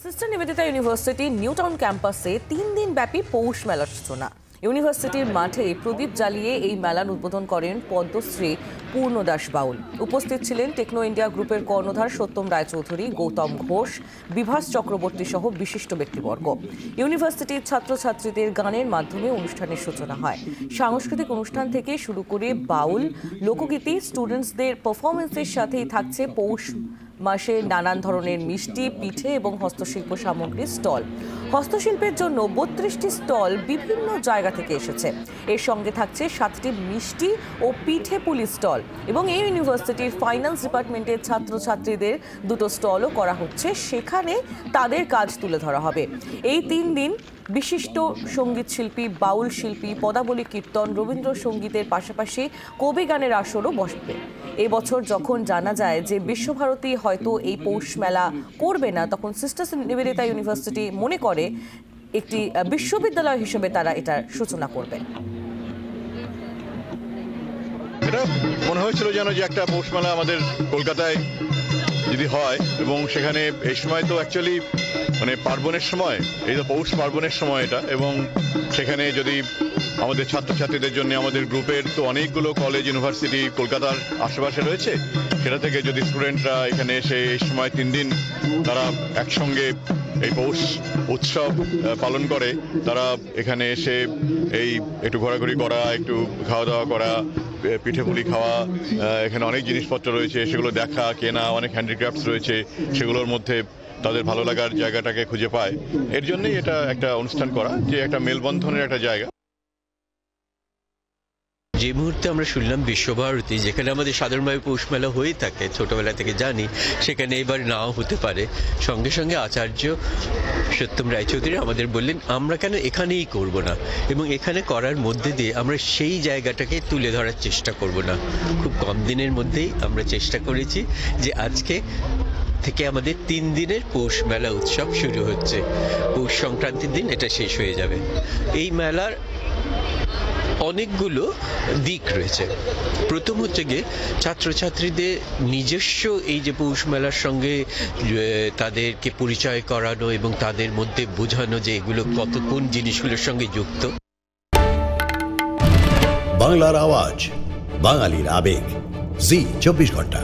Sister Nivedita university New Town ক্যাম্পাসে 3 দিন ব্যাপী পৌষ মেলার সূচনা। ইউনিভার্সিটির মাঠে প্রদীপ জ্বালিয়ে এই মেলার উদ্বোধন করেন পদ্মশ্রী পূর্ণদাস বাউল। উপস্থিত ছিলেন টেকনো ইন্ডিয়া গ্রুপের কর্ণধার সত্যম রায়চৌধুরী, গৌতম ঘোষ, বিভাস চক্রবর্তী সহ বিশিষ্ট ব্যক্তিবর্গ। ইউনিভার্সিটির ছাত্রছাত্রীদের গানের মাধ্যমে অনুষ্ঠানের সূচনা হয়। সাংস্কৃতিক অনুষ্ঠান থেকে শুরু করে বাউল, লোকগীতি, স্টুডেন্টসদের পারফরমেন্সের সাথেই থাকছে পৌষ মাসে নানান ধরনের মিষ্টি, পিঠে এবং হস্তশিল্প সামগ্রীর স্টল। হস্তশিল্পের জন্য 32টি স্টল বিভিন্ন জায়গা থেকে এসেছে। এর সঙ্গে থাকছে 7টি মিষ্টি ও পিঠে পুলি স্টল এবং এই ইউনিভার্সিটির ফাইন্যান্স ডিপার্টমেন্টের ছাত্রছাত্রীদের 2টো স্টলও করা হচ্ছে, সেখানে তাদের কাজ তুলে ধরা হবে। এই 3 দিন বিশিষ্ট সঙ্গীত শিল্পী, বাউল শিল্পী, পদাবলী কীর্তন, রবীন্দ্রসঙ্গীতের পাশাপাশি কবি গানের আসরও বসবে। এবছর যখন জানা যায় যে বিশ্বভারতী হয়তো এই পৌষ মেলা করবে না, তখন সিস্টার নিবেদিতা ইউনিভার্সিটি মনে করে একটি বিশ্ববিদ্যালয় হিসেবে তারা এটার সূচনা করবে। এটা মনে হয়েছিল যেন যে একটা পৌষ মেলা আমাদের কলকাতায় যদি হয়, এবং সেখানে এই সময় তো অ্যাকচুয়ালি মানে পার্বণের সময়, এই তো পৌষ পার্বণের সময় এটা, এবং সেখানে যদি আমাদের ছাত্রছাত্রীদের জন্য আমাদের গ্রুপের তো অনেকগুলো কলেজ ইউনিভার্সিটি কলকাতার আশেপাশে রয়েছে, সেটা থেকে যদি স্টুডেন্টরা এখানে এসে এই সময় 3 দিন তারা একসঙ্গে এই পৌষ উৎসব পালন করে, তারা এখানে এসে এই একটু ঘোরাঘুরি করা, একটু খাওয়া দাওয়া করা, পিঠে পুলি খাওয়া, এখানে অনেক জিনিসপত্র রয়েছে সেগুলো দেখা, কেনা, অনেক হ্যান্ডিক্রাফটস রয়েছে, সেগুলোর মধ্যে তাদের ভালো লাগার জায়গাটাকে খুঁজে পায়। এর জন্যই এটা একটা অনুষ্ঠান করা, যে একটা মেলবন্ধনের একটা জায়গা। যে মুহূর্তে আমরা শুনলাম বিশ্বভারতী, যেখানে আমাদের সাধারণভাবে পৌষ মেলা হয়ে থাকে, ছোটবেলা থেকে জানি, সেখানে এবার নাও হতে পারে। সঙ্গে সঙ্গে আচার্য সত্যম রায়চৌধুরী আমাদের বললেন আমরা কেন এখানেই করব না, এবং এখানে করার মধ্যে দিয়ে আমরা সেই জায়গাটাকে তুলে ধরার চেষ্টা করব না। খুব কম দিনের মধ্যেই আমরা চেষ্টা করেছি যে আজকে থেকে আমাদের 3 দিনের পৌষ মেলা উৎসব শুরু হচ্ছে। পৌষ সংক্রান্তির দিন এটা শেষ হয়ে যাবে। এই মেলার অনেকগুলো দিক রয়েছে। প্রথম হচ্ছে গিয়ে ছাত্রছাত্রীদের নিজস্ব এই যে পৌষ মেলার সঙ্গে তাদেরকে পরিচয় করানো এবং তাদের মধ্যে বোঝানো যে এগুলো কত কোন জিনিসগুলোর সঙ্গে যুক্ত। বাংলার আওয়াজ, বাঙালির আবেগ, জি 24 ঘন্টা।